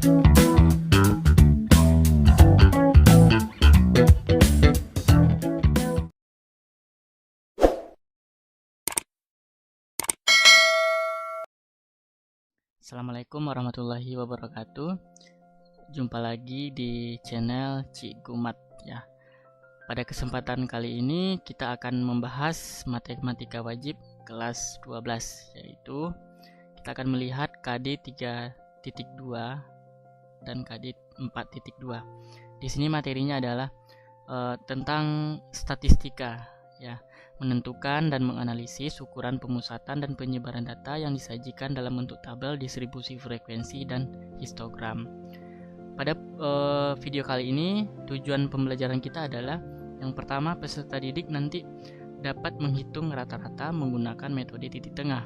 Assalamualaikum warahmatullahi wabarakatuh. Jumpa lagi di channel Cikgu Mat ya. Pada kesempatan kali ini kita akan membahas matematika wajib kelas 12, yaitu kita akan melihat KD 3.2 dan KD 4.2. Di sini materinya adalah tentang statistika ya, menentukan dan menganalisis ukuran pemusatan dan penyebaran data yang disajikan dalam bentuk tabel, distribusi frekuensi, dan histogram. Pada video kali ini tujuan pembelajaran kita adalah yang pertama, peserta didik nanti dapat menghitung rata-rata menggunakan metode titik tengah.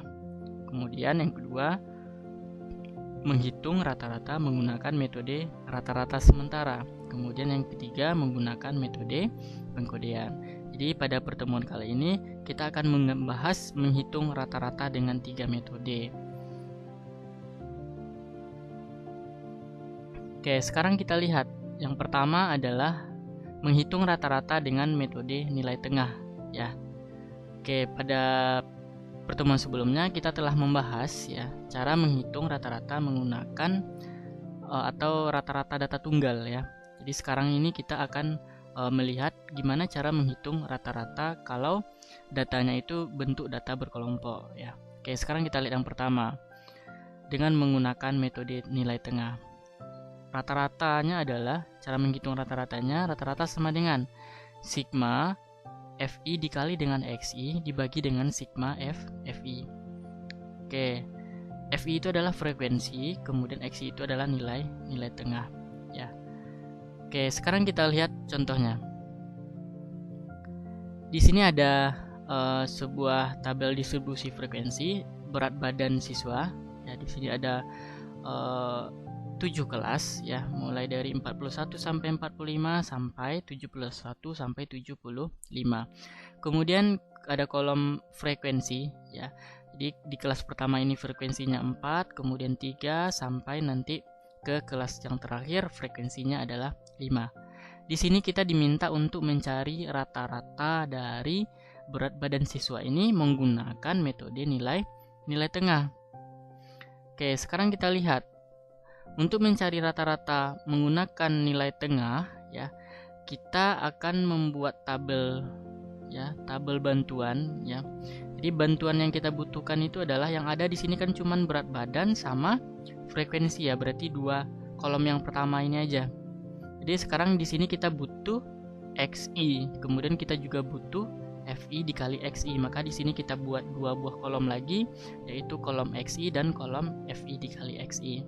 Kemudian yang kedua, menghitung rata-rata menggunakan metode rata-rata sementara. Kemudian yang ketiga, menggunakan metode pengkodean. Jadi pada pertemuan kali ini kita akan membahas menghitung rata-rata dengan 3 metode. Oke, sekarang kita lihat. Yang pertama adalah menghitung rata-rata dengan metode nilai tengah ya. Oke, pada pertemuan sebelumnya kita telah membahas ya cara menghitung rata-rata menggunakan atau rata-rata data tunggal ya. Jadi sekarang ini kita akan melihat gimana cara menghitung rata-rata kalau datanya itu bentuk data berkelompok ya. Oke, sekarang kita lihat yang pertama dengan menggunakan metode nilai tengah. Rata-ratanya adalah cara menghitung rata-ratanya, rata-rata sama dengan sigma FI dikali dengan XI dibagi dengan sigma FI. Oke, FI itu adalah frekuensi, kemudian XI itu adalah nilai tengah ya. Oke, sekarang kita lihat contohnya. Di sini ada sebuah tabel distribusi frekuensi berat badan siswa. Ya, di sini ada 7 kelas ya, mulai dari 41 sampai 45 sampai 71 sampai 75. Kemudian ada kolom frekuensi ya. Jadi di kelas pertama ini frekuensinya 4, kemudian 3 sampai nanti ke kelas yang terakhir frekuensinya adalah 5. Di sini kita diminta untuk mencari rata-rata dari berat badan siswa ini menggunakan metode nilai tengah. Oke, sekarang kita lihat. Untuk mencari rata-rata menggunakan nilai tengah ya, kita akan membuat tabel ya, tabel bantuan ya. Jadi bantuan yang kita butuhkan itu adalah yang ada di sini kan cuman berat badan sama frekuensi ya, berarti 2 kolom yang pertama ini aja. Jadi sekarang di sini kita butuh XI, kemudian kita juga butuh FI dikali XI, maka di sini kita buat 2 buah kolom lagi, yaitu kolom XI dan kolom FI dikali XI.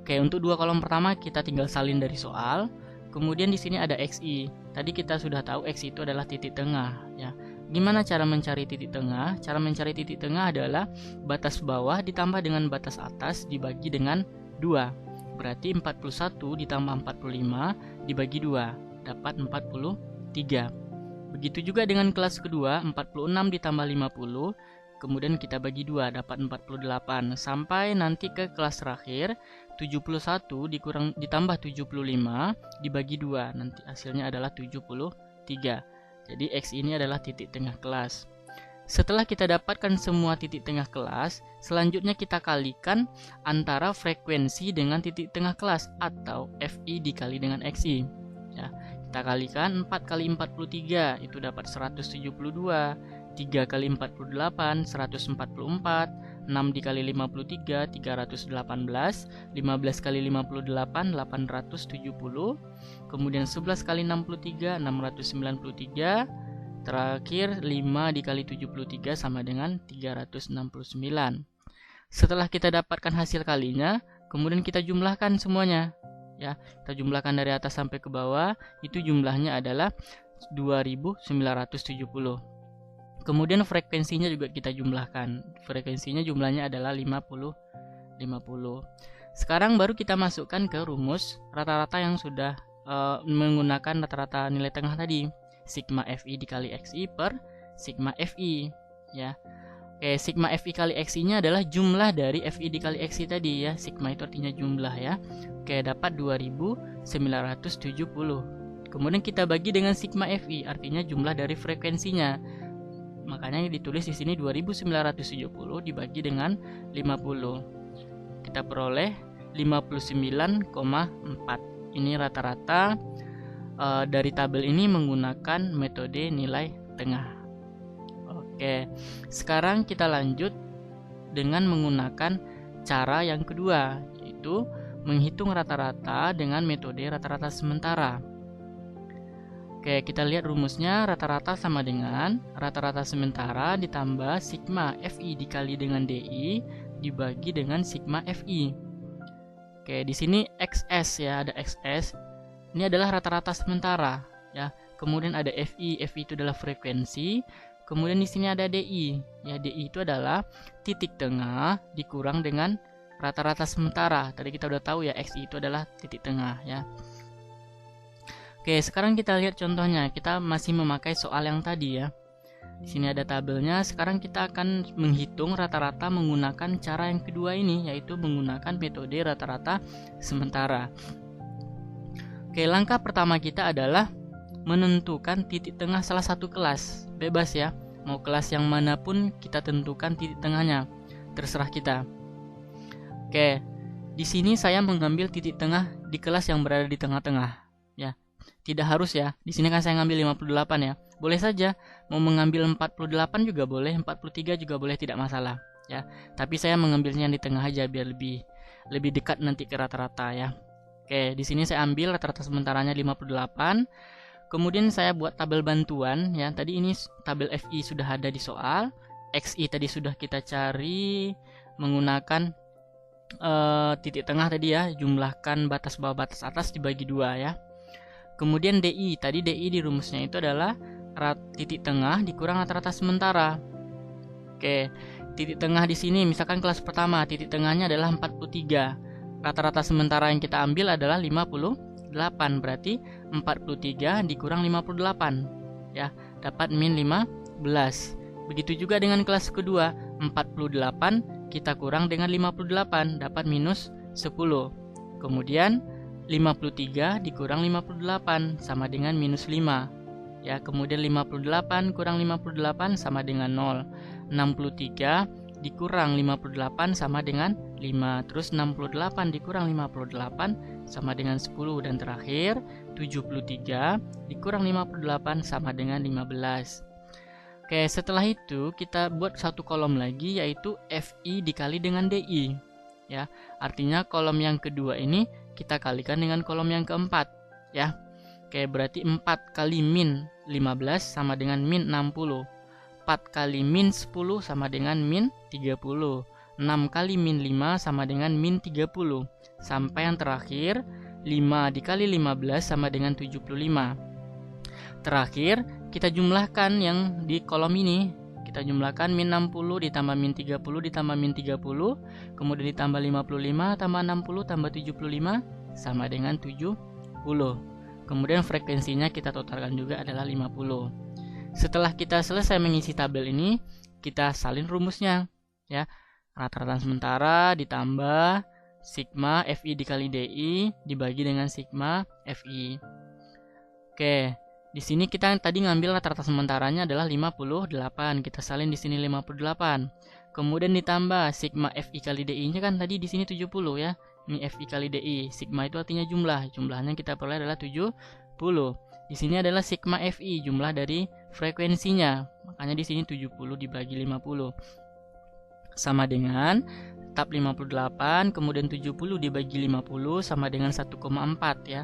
Oke, untuk 2 kolom pertama kita tinggal salin dari soal. Kemudian di sini ada XI. Tadi kita sudah tahu XI itu adalah titik tengah ya. Gimana cara mencari titik tengah? Cara mencari titik tengah adalah batas bawah ditambah dengan batas atas dibagi dengan 2. Berarti 41 ditambah 45 dibagi 2 dapat 43. Begitu juga dengan kelas kedua, 46 ditambah 50, kemudian kita bagi 2 dapat 48. Sampai nanti ke kelas terakhir, 71 ditambah 75 dibagi 2, nanti hasilnya adalah 73. Jadi X ini adalah titik tengah kelas. Setelah kita dapatkan semua titik tengah kelas, selanjutnya kita kalikan antara frekuensi dengan titik tengah kelas atau FI dikali dengan XI ya. Kita kalikan 4 kali 43 itu dapat 172, 3 kali 48 144, 6 dikali 53 318, 15 kali 58 870, kemudian 11 kali 63 693, terakhir 5 dikali 73 sama dengan 369. Setelah kita dapatkan hasil kalinya, kemudian kita jumlahkan semuanya ya. Kita jumlahkan dari atas sampai ke bawah, itu jumlahnya adalah 2970. Kemudian frekuensinya juga kita jumlahkan. Frekuensinya jumlahnya adalah 50. Sekarang baru kita masukkan ke rumus rata-rata yang sudah menggunakan rata-rata nilai tengah tadi. Sigma FI dikali XI per sigma FI ya. Oke, sigma FI kali XI-nya adalah jumlah dari FI dikali XI tadi ya. Sigma itu artinya jumlah ya. Oke, dapat 2970. Kemudian kita bagi dengan sigma FI, artinya jumlah dari frekuensinya. Makanya ditulis di sini 2970 dibagi dengan 50. Kita peroleh 59,4. Ini rata-rata dari tabel ini menggunakan metode nilai tengah. Oke, sekarang kita lanjut dengan menggunakan cara yang kedua, yaitu menghitung rata-rata dengan metode rata-rata sementara. Oke, kita lihat rumusnya. Rata-rata sama dengan rata-rata sementara ditambah sigma FI dikali dengan DI dibagi dengan sigma FI. Oke, di sini XS ya, ada XS. Ini adalah rata-rata sementara ya. Kemudian ada FI, FI itu adalah frekuensi. Kemudian di sini ada DI. Ya, DI itu adalah titik tengah dikurang dengan rata-rata sementara. Tadi kita udah tahu ya, XI itu adalah titik tengah ya. Oke, sekarang kita lihat contohnya. Kita masih memakai soal yang tadi ya. Di sini ada tabelnya. Sekarang kita akan menghitung rata-rata menggunakan cara yang kedua ini, yaitu menggunakan metode rata-rata sementara. Oke, langkah pertama kita adalah menentukan titik tengah salah satu kelas. Bebas ya, mau kelas yang manapun kita tentukan titik tengahnya, terserah kita. Oke, di sini saya mengambil titik tengah di kelas yang berada di tengah-tengah ya. Tidak harus ya, di sini kan saya ngambil 58 ya. Boleh saja mau mengambil 48 juga boleh, 43 juga boleh, tidak masalah ya. Tapi saya mengambilnya yang di tengah aja biar lebih dekat nanti ke rata-rata ya. Oke, di sini saya ambil rata-rata sementaranya 58. Kemudian saya buat tabel bantuan ya. Tadi ini tabel FI sudah ada di soal. XI tadi sudah kita cari menggunakan titik tengah tadi ya. Jumlahkan batas bawah batas atas dibagi 2 ya. Kemudian DI, tadi DI di rumusnya itu adalah titik tengah dikurang rata-rata sementara. Oke, titik tengah di sini misalkan kelas pertama, titik tengahnya adalah 43. Rata-rata sementara yang kita ambil adalah 58, berarti 43 dikurang 58 ya, dapat min 15. Begitu juga dengan kelas kedua, 48 kita kurang dengan 58 dapat minus 10. Kemudian 53 dikurang 58 sama dengan minus 5 ya. Kemudian 58 kurang 58 sama dengan 0. 63 dikurang 58 sama dengan 5. Terus 68 dikurang 58 sama dengan 10. Dan terakhir 73 dikurang 58 sama dengan 15. Oke, setelah itu kita buat satu kolom lagi, yaitu FI dikali dengan DI ya. Artinya kolom yang kedua ini kita kalikan dengan kolom yang keempat ya. Oke, berarti 4 kali min 15 sama dengan min 60. 4 kali min 10 sama dengan min 30. 6 kali min 5 sama dengan min 30. Sampai yang terakhir 5 dikali 15 sama dengan 75. Terakhir kita jumlahkan yang di kolom ini. Kita jumlahkan min 60 ditambah min 30 ditambah min 30. Kemudian ditambah 55 tambah 60 tambah 75 sama dengan 70. Kemudian frekuensinya kita totalkan juga adalah 50. Setelah kita selesai mengisi tabel ini, kita salin rumusnya ya. Rata-rata sementara ditambah sigma FI dikali DI dibagi dengan sigma FI. Oke, di sini kita tadi ngambil rata-rata sementaranya adalah 58. Kita salin di sini 58. Kemudian ditambah sigma FI kali DI-nya kan tadi di sini 70 ya. Ini FI kali DI. Sigma itu artinya jumlah. Jumlahnya kita peroleh adalah 70. Di sini adalah sigma FI, jumlah dari frekuensinya. Makanya di sini 70 dibagi 50 sama dengan tetap 58, kemudian 70 dibagi 50 sama dengan 1,4 ya.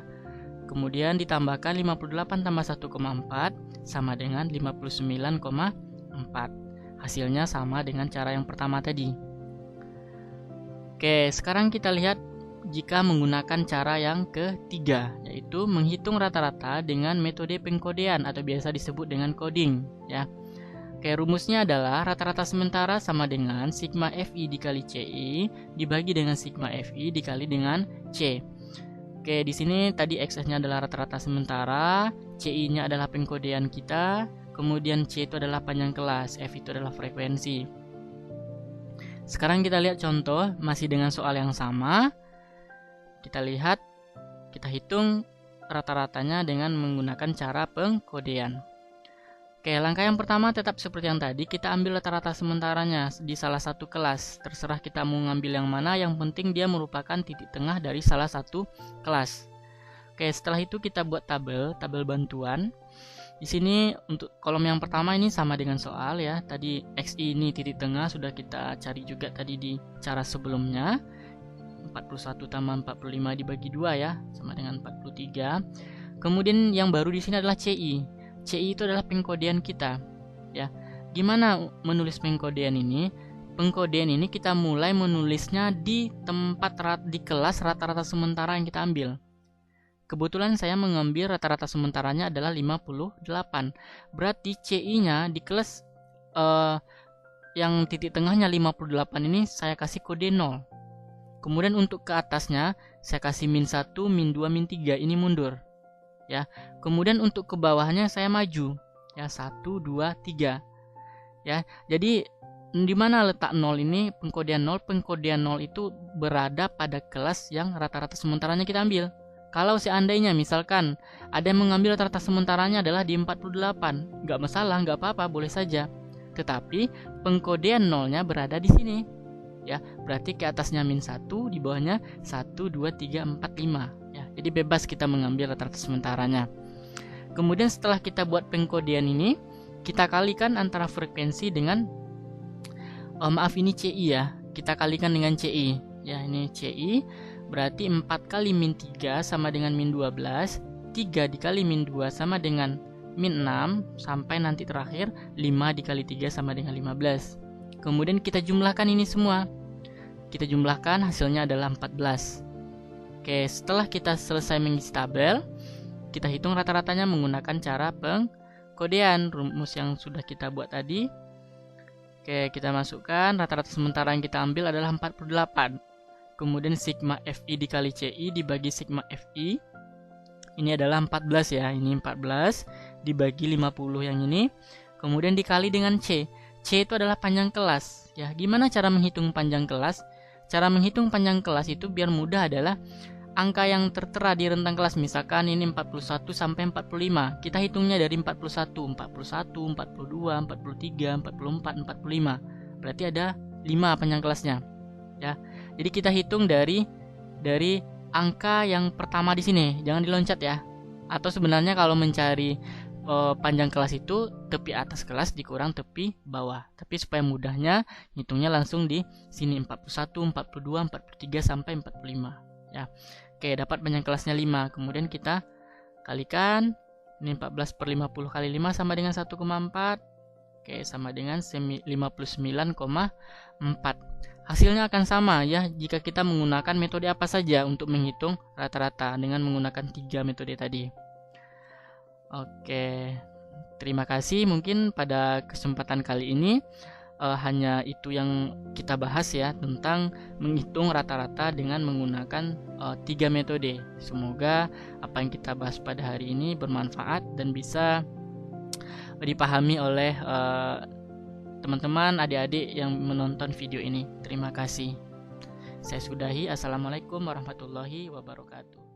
Kemudian ditambahkan 58 tambah 1,4 sama dengan 59,4. Hasilnya sama dengan cara yang pertama tadi. Oke, sekarang kita lihat jika menggunakan cara yang ketiga, yaitu menghitung rata-rata dengan metode pengkodean atau biasa disebut dengan coding ya. Oke, rumusnya adalah rata-rata sementara sama dengan sigma FI dikali CI dibagi dengan sigma FI dikali dengan C. Oke, di sini tadi XS-nya adalah rata-rata sementara, CI-nya adalah pengkodean kita, kemudian C itu adalah panjang kelas, F itu adalah frekuensi. Sekarang kita lihat contoh masih dengan soal yang sama. Kita lihat, kita hitung rata-ratanya dengan menggunakan cara pengkodean. Oke, langkah yang pertama tetap seperti yang tadi, kita ambil rata-rata sementaranya di salah satu kelas. Terserah kita mau ngambil yang mana, yang penting dia merupakan titik tengah dari salah satu kelas. Oke, setelah itu kita buat tabel bantuan. Di sini untuk kolom yang pertama ini sama dengan soal ya. Tadi XI ini titik tengah sudah kita cari juga tadi di cara sebelumnya. 41 tambah 45 dibagi 2 ya, sama dengan 43. Kemudian yang baru di sini adalah CI. CI itu adalah pengkodean kita ya. Gimana menulis pengkodean ini? Pengkodean ini kita mulai menulisnya di tempat di kelas rata-rata sementara yang kita ambil. Kebetulan saya mengambil rata-rata sementaranya adalah 58. Berarti CI-nya di kelas yang titik tengahnya 58 ini saya kasih kode 0. Kemudian untuk ke atasnya saya kasih -1, -2, -3, ini mundur. Ya. Kemudian untuk ke bawahnya saya maju. Ya, 1 2 3. Ya. Jadi di mana letak 0 ini? Pengkodean 0. Pengkodean 0 itu berada pada kelas yang rata-rata sementaranya kita ambil. Kalau seandainya misalkan ada yang mengambil rata-rata sementaranya adalah di 48, nggak masalah, nggak apa-apa, boleh saja. Tetapi pengkodean 0-nya berada di sini. Ya, berarti ke atasnya -1, di bawahnya 1 2 3 4 5. Ya, jadi bebas kita mengambil rata-rata sementaranya. Kemudian setelah kita buat pengkodean ini, kita kalikan antara frekuensi dengan ini CI ya. Kita kalikan dengan CI. Ya, ini CI. Berarti 4 kali -3 sama dengan -12, 3 dikali -2 sama dengan -6, sampai nanti terakhir 5 dikali 3 sama dengan 15. Kemudian kita jumlahkan ini semua. Kita jumlahkan, hasilnya adalah 14. Oke, setelah kita selesai mengisi tabel, kita hitung rata-ratanya menggunakan cara pengkodean, rumus yang sudah kita buat tadi. Oke, kita masukkan, rata-rata sementara yang kita ambil adalah 48. Kemudian sigma FI dikali CI dibagi sigma FI. Ini adalah 14 ya. Ini 14 dibagi 50 yang ini. Kemudian dikali dengan C. C itu adalah panjang kelas. Ya, gimana cara menghitung panjang kelas? Cara menghitung panjang kelas itu biar mudah adalah angka yang tertera di rentang kelas. Misalkan ini 41 sampai 45. Kita hitungnya dari 41, 41, 42, 43, 44, 45. Berarti ada 5 panjang kelasnya. Ya. Jadi kita hitung dari angka yang pertama di sini, jangan diloncat ya. Atau sebenarnya kalau mencari panjang kelas itu tepi atas kelas dikurang tepi bawah. Tapi supaya mudahnya hitungnya langsung di sini 41, 42, 43 sampai 45 ya. Oke, dapat panjang kelasnya 5. Kemudian kita kalikan, ini 14 per 50 kali 5 sama dengan 1,4. Oke, sama dengan 59,4. Hasilnya akan sama ya jika kita menggunakan metode apa saja untuk menghitung rata-rata dengan menggunakan 3 metode tadi. Oke, terima kasih. Mungkin pada kesempatan kali ini hanya itu yang kita bahas ya, tentang menghitung rata-rata dengan menggunakan 3 metode. Semoga apa yang kita bahas pada hari ini bermanfaat dan bisa dipahami oleh teman-teman, adik-adik yang menonton video ini. Terima kasih. Saya sudahi. Assalamualaikum warahmatullahi wabarakatuh.